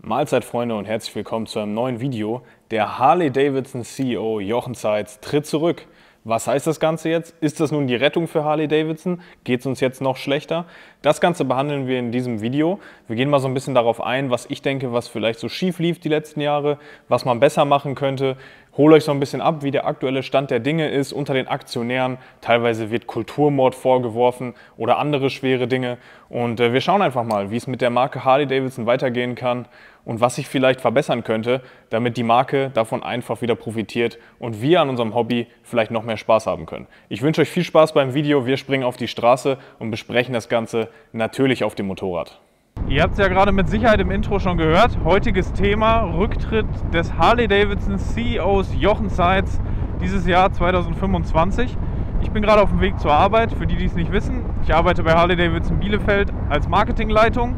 Mahlzeit Freunde und herzlich willkommen zu einem neuen Video. Der Harley-Davidson CEO Jochen Zeitz tritt zurück. Was heißt das Ganze jetzt? Ist das nun die Rettung für Harley-Davidson? Geht es uns jetzt noch schlechter? Das Ganze behandeln wir in diesem Video. Wir gehen mal so ein bisschen darauf ein, was ich denke, was vielleicht so schief lief die letzten Jahre, was man besser machen könnte. Hole euch so ein bisschen ab, wie der aktuelle Stand der Dinge ist unter den Aktionären. Teilweise wird Kulturmord vorgeworfen oder andere schwere Dinge. Und wir schauen einfach mal, wie es mit der Marke Harley-Davidson weitergehen kann und was sich vielleicht verbessern könnte, damit die Marke davon einfach wieder profitiert und wir an unserem Hobby vielleicht noch mehr Spaß haben können. Ich wünsche euch viel Spaß beim Video. Wir springen auf die Straße und besprechen das Ganze natürlich auf dem Motorrad. Ihr habt es ja gerade mit Sicherheit im Intro schon gehört. Heutiges Thema: Rücktritt des Harley-Davidson CEOs Jochen Zeitz dieses Jahr 2025. Ich bin gerade auf dem Weg zur Arbeit, für die, die es nicht wissen. Ich arbeite bei Harley-Davidson Bielefeld als Marketingleitung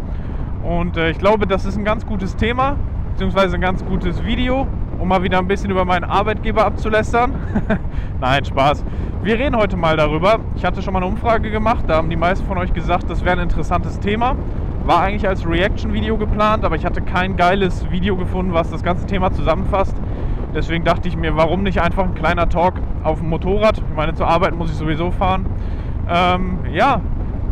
und ich glaube, das ist ein ganz gutes Thema, beziehungsweise ein ganz gutes Video, um mal wieder ein bisschen über meinen Arbeitgeber abzulästern. Nein, Spaß. Wir reden heute mal darüber. Ich hatte schon mal eine Umfrage gemacht, da haben die meisten von euch gesagt, das wäre ein interessantes Thema. War eigentlich als Reaction-Video geplant, aber ich hatte kein geiles Video gefunden, was das ganze Thema zusammenfasst. Deswegen dachte ich mir, warum nicht einfach ein kleiner Talk auf dem Motorrad? Ich meine, zur Arbeit muss ich sowieso fahren. Ja,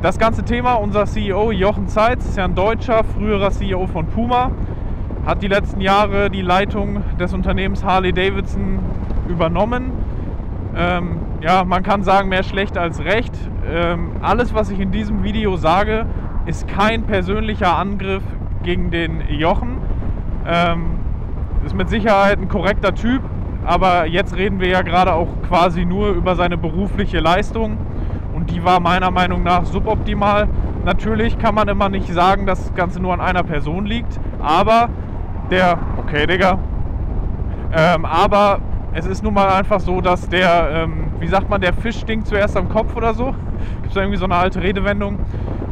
das ganze Thema, unser CEO Jochen Zeitz ist ja ein Deutscher, früherer CEO von Puma, hat die letzten Jahre die Leitung des Unternehmens Harley-Davidson übernommen. Ja, man kann sagen, mehr schlecht als recht. Alles, was ich in diesem Video sage, ist kein persönlicher Angriff gegen den Jochen. Ist mit Sicherheit ein korrekter Typ, aber jetzt reden wir ja gerade auch quasi nur über seine berufliche Leistung und die war meiner Meinung nach suboptimal. Natürlich kann man immer nicht sagen, dass das Ganze nur an einer Person liegt, aber aber es ist nun mal einfach so, dass der, wie sagt man, der Fisch stinkt zuerst am Kopf oder so. Gibt es da irgendwie so eine alte Redewendung?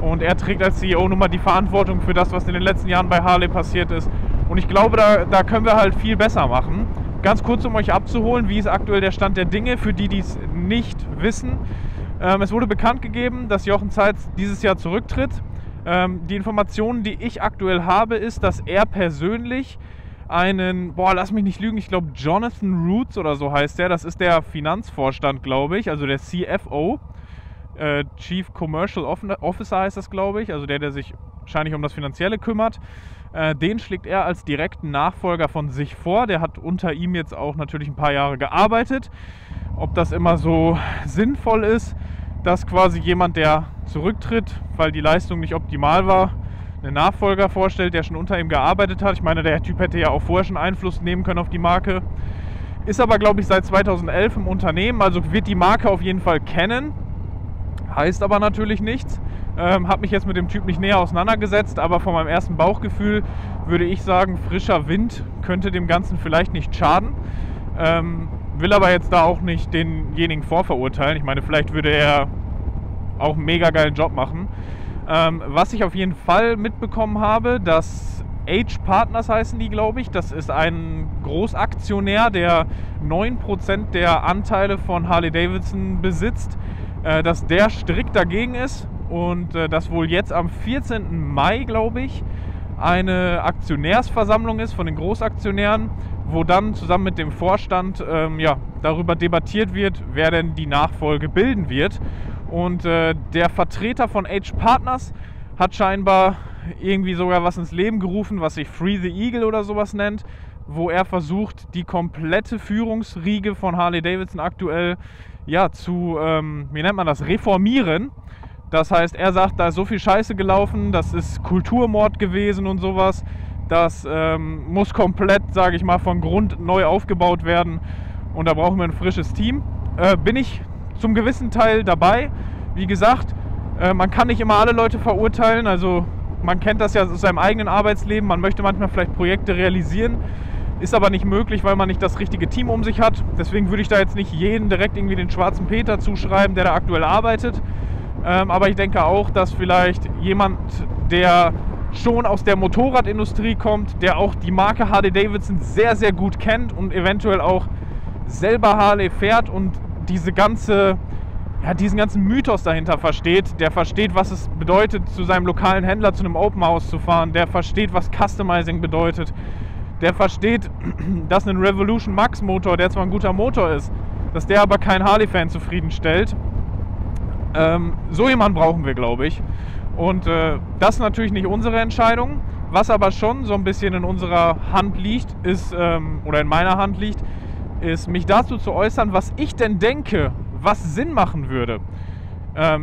Und er trägt als CEO nun mal die Verantwortung für das, was in den letzten Jahren bei Harley passiert ist. Und ich glaube, da können wir halt viel besser machen. Ganz kurz, um euch abzuholen, wie ist aktuell der Stand der Dinge, für die, die es nicht wissen. Es wurde bekannt gegeben, dass Jochen Zeitz dieses Jahr zurücktritt. Die Informationen, die ich aktuell habe, ist, dass er persönlich einen, lass mich nicht lügen, ich glaube Jonathan Roots oder so heißt der, das ist der Finanzvorstand, glaube ich, also der CFO. Chief Commercial Officer heißt das, glaube ich, also der sich wahrscheinlich um das Finanzielle kümmert. Den schlägt er als direkten Nachfolger von sich vor. Der hat unter ihm jetzt auch natürlich ein paar Jahre gearbeitet. Ob das immer so sinnvoll ist, dass quasi jemand, der zurücktritt, weil die Leistung nicht optimal war, einen Nachfolger vorstellt, der schon unter ihm gearbeitet hat. Ich meine, der Typ hätte ja auch vorher schon Einfluss nehmen können auf die Marke. Ist aber, glaube ich, seit 2011 im Unternehmen, also wird die Marke auf jeden Fall kennen. Heißt aber natürlich nichts. Habe mich jetzt mit dem Typ nicht näher auseinandergesetzt, aber von meinem ersten Bauchgefühl würde ich sagen, frischer Wind könnte dem Ganzen vielleicht nicht schaden. Will aber jetzt da auch nicht denjenigen vorverurteilen. Ich meine, vielleicht würde er auch einen mega geilen Job machen. Was ich auf jeden Fall mitbekommen habe, dass H Partners heißen die, glaube ich. Das ist ein Großaktionär, der 9% der Anteile von Harley-Davidson besitzt. Dass der strikt dagegen ist und dass wohl jetzt am 14. Mai, glaube ich, eine Aktionärsversammlung ist von den Großaktionären, wo dann zusammen mit dem Vorstand darüber debattiert wird, wer denn die Nachfolge bilden wird. Und der Vertreter von H Partners hat scheinbar irgendwie sogar was ins Leben gerufen, was sich Free the Eagle oder sowas nennt, wo er versucht, die komplette Führungsriege von Harley-Davidson aktuell zu, reformieren. Das heißt, er sagt, da ist so viel Scheiße gelaufen, das ist Kulturmord gewesen und sowas. Das muss komplett, sage ich mal, von Grund neu aufgebaut werden und da brauchen wir ein frisches Team. Bin ich zum gewissen Teil dabei. Wie gesagt, man kann nicht immer alle Leute verurteilen, also man kennt das ja aus seinem eigenen Arbeitsleben, man möchte manchmal vielleicht Projekte realisieren, ist aber nicht möglich, weil man nicht das richtige Team um sich hat. Deswegen würde ich da jetzt nicht jeden direkt irgendwie den schwarzen Peter zuschreiben, der da aktuell arbeitet. Aber ich denke auch, dass vielleicht jemand, der schon aus der Motorradindustrie kommt, der auch die Marke Harley-Davidson sehr, sehr gut kennt und eventuell auch selber Harley fährt und diese ganze diesen ganzen Mythos dahinter versteht, der versteht, was es bedeutet, zu seinem lokalen Händler, zu einem Open House zu fahren, der versteht, was Customizing bedeutet, der versteht, dass ein Revolution Max Motor, der zwar ein guter Motor ist, dass der aber keinen Harley-Fan zufriedenstellt. So jemanden brauchen wir, glaube ich. Und das ist natürlich nicht unsere Entscheidung. Was aber schon so ein bisschen in unserer Hand liegt, ist, oder in meiner Hand liegt, ist, mich dazu zu äußern, was ich denn denke, was Sinn machen würde.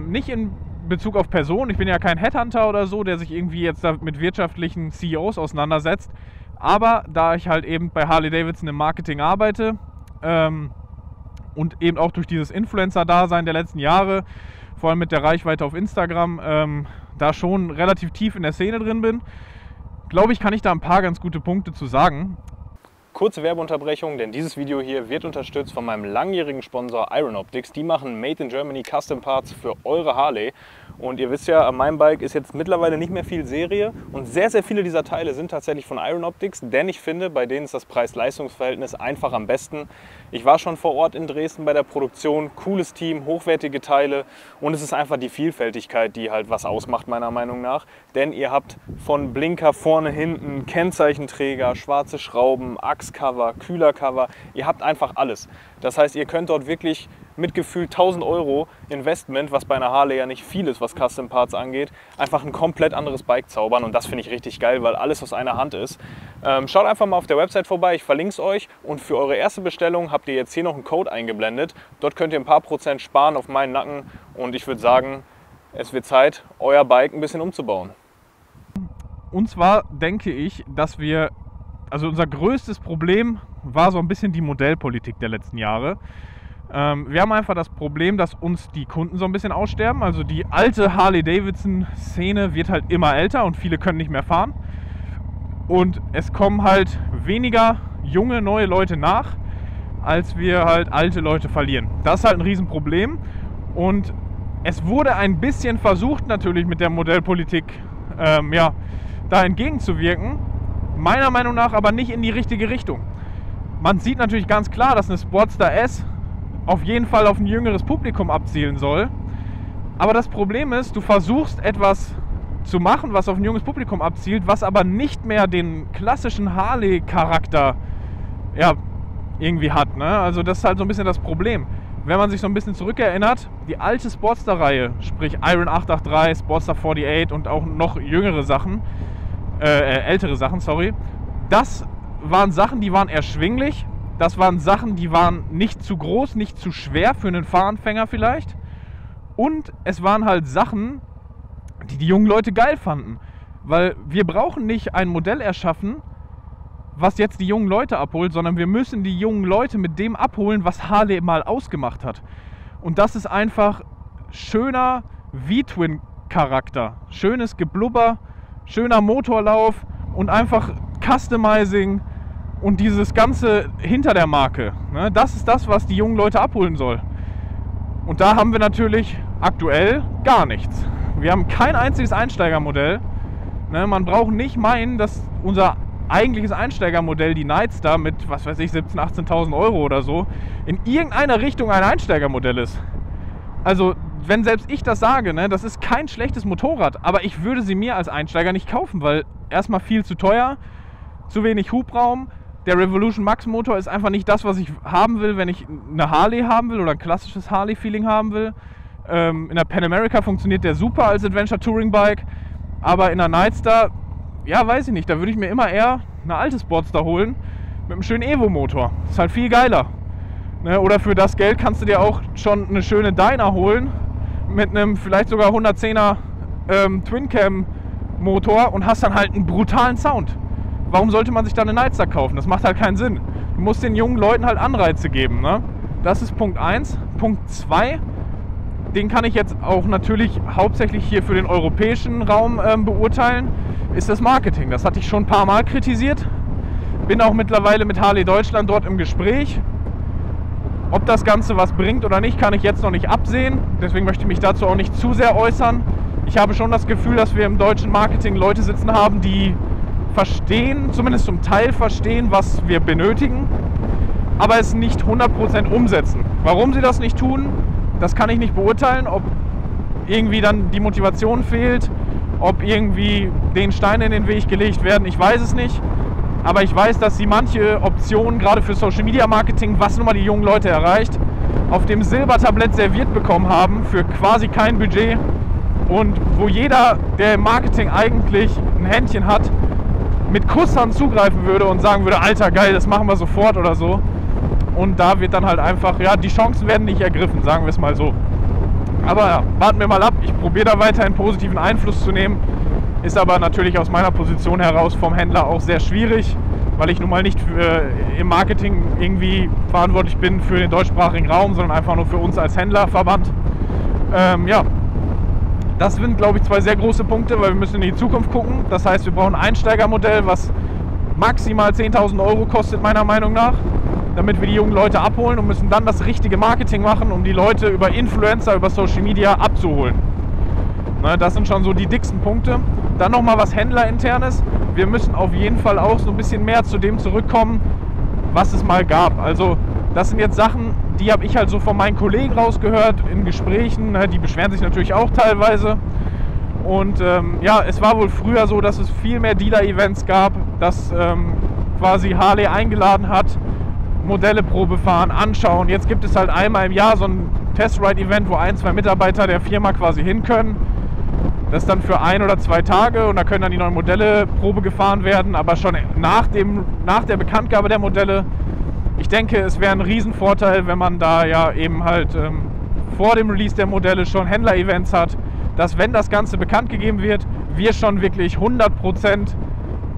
Nicht in Bezug auf Personen, ich bin ja kein Headhunter oder so, der sich irgendwie jetzt da mit wirtschaftlichen CEOs auseinandersetzt, aber da ich halt eben bei Harley-Davidson im Marketing arbeite und eben auch durch dieses Influencer-Dasein der letzten Jahre, vor allem mit der Reichweite auf Instagram, da schon relativ tief in der Szene drin bin, glaube ich, kann ich da ein paar ganz gute Punkte zu sagen. Kurze Werbeunterbrechung, denn dieses Video hier wird unterstützt von meinem langjährigen Sponsor Iron Optics. Die machen Made in Germany Custom Parts für eure Harley. Und ihr wisst ja, an meinem Bike ist jetzt mittlerweile nicht mehr viel Serie und sehr, sehr viele dieser Teile sind tatsächlich von Iron Optics, denn ich finde, bei denen ist das Preis-Leistungs-Verhältnis einfach am besten. Ich war schon vor Ort in Dresden bei der Produktion, cooles Team, hochwertige Teile und es ist einfach die Vielfältigkeit, die halt was ausmacht, meiner Meinung nach. Denn ihr habt von Blinker vorne, hinten, Kennzeichenträger, schwarze Schrauben, Achscover, Kühlercover, ihr habt einfach alles. Das heißt, ihr könnt dort wirklich mit gefühlt 1000 Euro Investment, was bei einer Harley ja nicht viel ist, was Custom Parts angeht, einfach ein komplett anderes Bike zaubern und das finde ich richtig geil, weil alles aus einer Hand ist. Schaut einfach mal auf der Website vorbei, ich verlinke es euch und für eure erste Bestellung habt ihr jetzt hier noch einen Code eingeblendet. Dort könnt ihr ein paar Prozent sparen auf meinen Nacken und ich würde sagen, es wird Zeit, euer Bike ein bisschen umzubauen. Und zwar denke ich, dass also unser größtes Problem war so ein bisschen die Modellpolitik der letzten Jahre. Wir haben einfach das Problem, dass uns die Kunden so ein bisschen aussterben. Also die alte Harley-Davidson-Szene wird halt immer älter und viele können nicht mehr fahren. Und es kommen halt weniger junge, neue Leute nach, als wir halt alte Leute verlieren. Das ist halt ein Riesenproblem. Und es wurde ein bisschen versucht, natürlich mit der Modellpolitik da entgegenzuwirken. Meiner Meinung nach aber nicht in die richtige Richtung. Man sieht natürlich ganz klar, dass eine Sportster S auf jeden Fall auf ein jüngeres Publikum abzielen soll. Aber das Problem ist, du versuchst etwas zu machen, was auf ein junges Publikum abzielt, was aber nicht mehr den klassischen Harley-Charakter irgendwie hat. Ne? Also das ist halt so ein bisschen das Problem. Wenn man sich so ein bisschen zurückerinnert, die alte Sportster-Reihe, sprich Iron 883, Sportster 48 und auch noch jüngere Sachen, ältere Sachen, sorry, das waren Sachen, die waren erschwinglich. Das waren Sachen, die waren nicht zu groß, nicht zu schwer für einen Fahranfänger vielleicht. Und es waren halt Sachen, die die jungen Leute geil fanden. Weil wir brauchen nicht ein Modell erschaffen, was jetzt die jungen Leute abholt, sondern wir müssen die jungen Leute mit dem abholen, was Harley mal ausgemacht hat. Und das ist einfach schöner V-Twin-Charakter. Schönes Geblubber, schöner Motorlauf und einfach Customizing. Und dieses Ganze hinter der Marke, ne, das ist das, was die jungen Leute abholen soll. Und da haben wir natürlich aktuell gar nichts. Wir haben kein einziges Einsteigermodell. Ne, man braucht nicht meinen, dass unser eigentliches Einsteigermodell, die Nightstar mit, was weiß ich, 17.000, 18.000 Euro oder so, in irgendeiner Richtung ein Einsteigermodell ist. Also, wenn selbst ich das sage, ne, das ist kein schlechtes Motorrad, aber ich würde sie mir als Einsteiger nicht kaufen, weil erstmal viel zu teuer, zu wenig Hubraum. Der Revolution Max Motor ist einfach nicht das, was ich haben will, wenn ich eine Harley haben will oder ein klassisches Harley-Feeling haben will. In der Pan America funktioniert der super als Adventure Touring Bike, aber in der Nightstar, ja, weiß ich nicht, da würde ich mir immer eher eine alte Sportster holen mit einem schönen Evo-Motor. Ist halt viel geiler. Ne? Oder für das Geld kannst du dir auch schon eine schöne Dyna holen mit einem vielleicht sogar 110er Twin-Cam-Motor und hast dann halt einen brutalen Sound. Warum sollte man sich dann eine Nightstar kaufen? Das macht halt keinen Sinn. Du musst den jungen Leuten halt Anreize geben. Ne? Das ist Punkt 1. Punkt 2, den kann ich jetzt auch natürlich hauptsächlich hier für den europäischen Raum beurteilen, ist das Marketing. Das hatte ich schon ein paar Mal kritisiert. Bin auch mittlerweile mit Harley Deutschland dort im Gespräch. Ob das Ganze was bringt oder nicht, kann ich jetzt noch nicht absehen. Deswegen möchte ich mich dazu auch nicht zu sehr äußern. Ich habe schon das Gefühl, dass wir im deutschen Marketing Leute sitzen haben, die verstehen, zumindest zum Teil verstehen, was wir benötigen, aber es nicht 100% umsetzen. Warum sie das nicht tun, das kann ich nicht beurteilen, ob irgendwie dann die Motivation fehlt, ob irgendwie den Steine in den Weg gelegt werden, ich weiß es nicht. Aber ich weiß, dass sie manche Optionen, gerade für Social Media Marketing, was nun mal die jungen Leute erreicht, auf dem Silbertablett serviert bekommen haben für quasi kein Budget. Und wo jeder, der im Marketing eigentlich ein Händchen hat, mit Kusshand zugreifen würde und sagen würde, Alter, geil, das machen wir sofort oder so. Und da wird dann halt einfach, ja, die Chancen werden nicht ergriffen, sagen wir es mal so. Aber ja, warten wir mal ab. Ich probiere da weiterhin positiven Einfluss zu nehmen. Ist aber natürlich aus meiner Position heraus vom Händler auch sehr schwierig, weil ich nun mal nicht im Marketing irgendwie verantwortlich bin für den deutschsprachigen Raum, sondern einfach nur für uns als Händlerverband. Ja, das sind, glaube ich, zwei sehr große Punkte, weil wir müssen in die Zukunft gucken. Das heißt, wir brauchen ein Einsteigermodell, was maximal 10.000 Euro kostet, meiner Meinung nach, damit wir die jungen Leute abholen, und müssen dann das richtige Marketing machen, um die Leute über Influencer, über Social Media abzuholen. Das sind schon so die dicksten Punkte. Dann nochmal was Händlerinternes. Wir müssen auf jeden Fall auch so ein bisschen mehr zu dem zurückkommen, was es mal gab. Also das sind jetzt Sachen, die habe ich halt so von meinen Kollegen rausgehört in Gesprächen. Die beschweren sich natürlich auch teilweise. Und ja, es war wohl früher so, dass es viel mehr Dealer-Events gab, dass quasi Harley eingeladen hat, Modelle Probe fahren, anschauen. Jetzt gibt es halt einmal im Jahr so ein Test-Ride-Event, wo 1, 2 Mitarbeiter der Firma quasi hin können. Das ist dann für 1 oder 2 Tage und da können dann die neuen Modelle Probe gefahren werden, aber schon nach der Bekanntgabe der Modelle. Ich denke, es wäre ein Riesenvorteil, wenn man da ja eben halt vor dem Release der Modelle schon Händler-Events hat, dass, wenn das Ganze bekannt gegeben wird, wir schon wirklich 100%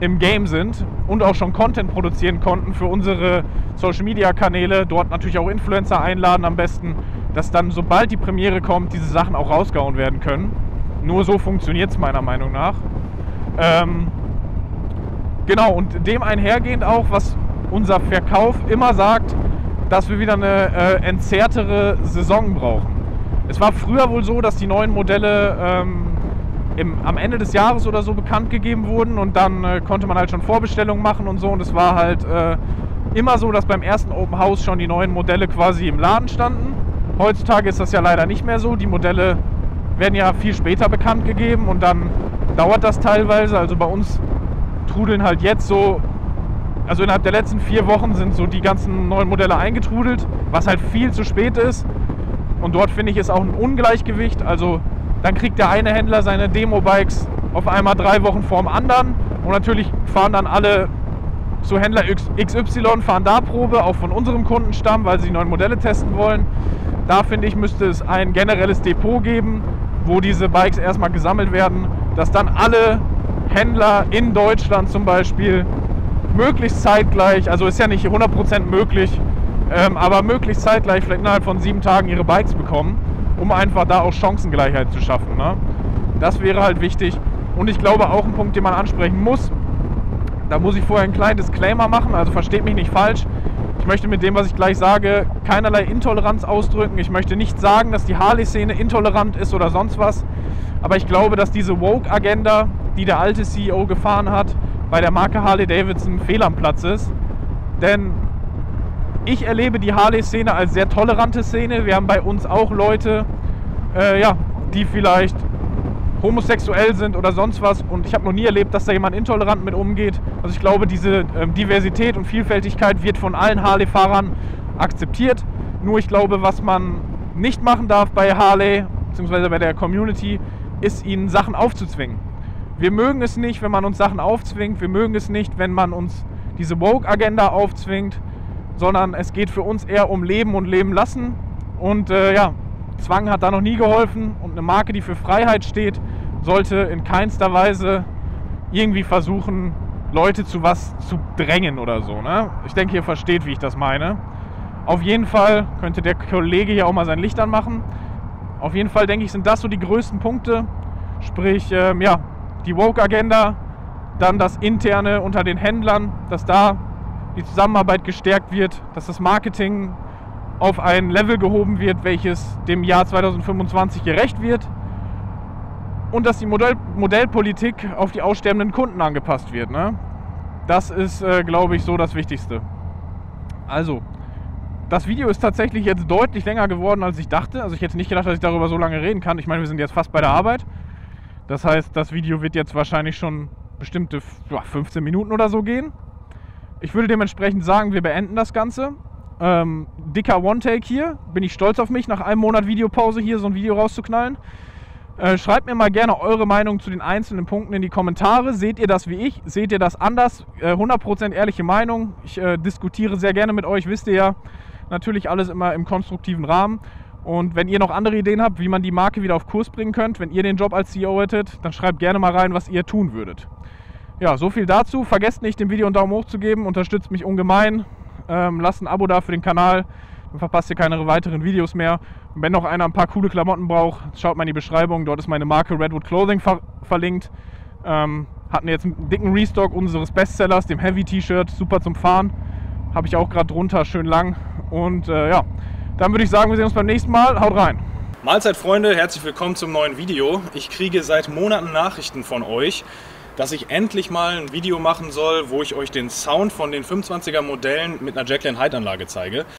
im Game sind und auch schon Content produzieren konnten für unsere Social-Media-Kanäle, dort natürlich auch Influencer einladen am besten, dass dann, sobald die Premiere kommt, diese Sachen auch rausgehauen werden können. Nur so funktioniert es meiner Meinung nach. Genau, und dem einhergehend auch, was unser Verkauf immer sagt, dass wir wieder eine entzerrtere Saison brauchen. Es war früher wohl so, dass die neuen Modelle am Ende des Jahres oder so bekannt gegeben wurden und dann konnte man halt schon Vorbestellungen machen und so, und es war halt immer so, dass beim ersten Open House schon die neuen Modelle quasi im Laden standen. Heutzutage ist das ja leider nicht mehr so. Die Modelle werden ja viel später bekannt gegeben und dann dauert das teilweise. Also bei uns trudeln halt jetzt so, also innerhalb der letzten 4 Wochen sind so die ganzen neuen Modelle eingetrudelt, was halt viel zu spät ist. Und dort finde ich es auch ein Ungleichgewicht. Also dann kriegt der eine Händler seine Demo-Bikes auf einmal 3 Wochen vorm anderen und natürlich fahren dann alle zu Händler XY, fahren da Probe, auch von unserem Kundenstamm, weil sie die neuen Modelle testen wollen. Da finde ich, müsste es ein generelles Depot geben, wo diese Bikes erstmal gesammelt werden, dass dann alle Händler in Deutschland zum Beispiel möglichst zeitgleich, also ist ja nicht 100% möglich, aber möglichst zeitgleich, vielleicht innerhalb von 7 Tagen ihre Bikes bekommen, um einfach da auch Chancengleichheit zu schaffen. Ne? Das wäre halt wichtig. Und ich glaube auch ein Punkt, den man ansprechen muss, da muss ich vorher einen kleinen Disclaimer machen, also versteht mich nicht falsch. Ich möchte mit dem, was ich gleich sage, keinerlei Intoleranz ausdrücken. Ich möchte nicht sagen, dass die Harley-Szene intolerant ist oder sonst was. Aber ich glaube, dass diese Woke-Agenda, die der alte CEO gefahren hat, bei der Marke Harley-Davidson fehl am Platz ist. Denn ich erlebe die Harley-Szene als sehr tolerante Szene. Wir haben bei uns auch Leute, die vielleicht homosexuell sind oder sonst was, und ich habe noch nie erlebt, dass da jemand intolerant mit umgeht. Also ich glaube, diese Diversität und Vielfältigkeit wird von allen Harley-Fahrern akzeptiert. Nur ich glaube, was man nicht machen darf bei Harley, beziehungsweise bei der Community, ist, ihnen Sachen aufzuzwingen. Wir mögen es nicht, wenn man uns Sachen aufzwingt, wir mögen es nicht, wenn man uns diese Woke-Agenda aufzwingt, sondern es geht für uns eher um Leben und Leben lassen. Und Zwang hat da noch nie geholfen, und eine Marke, die für Freiheit steht, sollte in keinster Weise irgendwie versuchen, Leute zu was zu drängen oder so. Ne? Ich denke, ihr versteht, wie ich das meine. Auf jeden Fall könnte der Kollege hier auch mal sein Licht anmachen. Auf jeden Fall, denke ich, sind das so die größten Punkte. Sprich, die Woke-Agenda, dann das Interne unter den Händlern, dass da die Zusammenarbeit gestärkt wird, dass das Marketing auf ein Level gehoben wird, welches dem Jahr 2025 gerecht wird, und dass die Modellpolitik auf die aussterbenden Kunden angepasst wird. Ne? Das ist, glaube ich, so das Wichtigste. Also, das Video ist tatsächlich jetzt deutlich länger geworden, als ich dachte. Also ich hätte nicht gedacht, dass ich darüber so lange reden kann. Ich meine, wir sind jetzt fast bei der Arbeit. Das heißt, das Video wird jetzt wahrscheinlich schon bestimmte 15 Minuten oder so gehen. Ich würde dementsprechend sagen, wir beenden das Ganze. Dicker One-Take hier. Bin ich stolz auf mich, nach einem Monat Videopause hier so ein Video rauszuknallen. Schreibt mir mal gerne eure Meinung zu den einzelnen Punkten in die Kommentare. Seht ihr das wie ich? Seht ihr das anders? 100% ehrliche Meinung. Ich diskutiere sehr gerne mit euch, wisst ihr ja. Natürlich alles immer im konstruktiven Rahmen. Und wenn ihr noch andere Ideen habt, wie man die Marke wieder auf Kurs bringen könnt, wenn ihr den Job als CEO hättet, dann schreibt gerne mal rein, was ihr tun würdet. Ja, so viel dazu. Vergesst nicht, dem Video einen Daumen hoch zu geben. Unterstützt mich ungemein. Lasst ein Abo da für den Kanal. Dann verpasst ihr keine weiteren Videos mehr. Und wenn noch einer ein paar coole Klamotten braucht, schaut mal in die Beschreibung. Dort ist meine Marke Redwood Clothing verlinkt. Hatten jetzt einen dicken Restock unseres Bestsellers, dem Heavy T-Shirt. Super zum Fahren. Habe ich auch gerade drunter, schön lang. Und ja, dann würde ich sagen, wir sehen uns beim nächsten Mal. Haut rein! Mahlzeit Freunde, herzlich willkommen zum neuen Video. Ich kriege seit Monaten Nachrichten von euch, dass ich endlich mal ein Video machen soll, wo ich euch den Sound von den 25er Modellen mit einer Jacqueline Hyde Anlage zeige.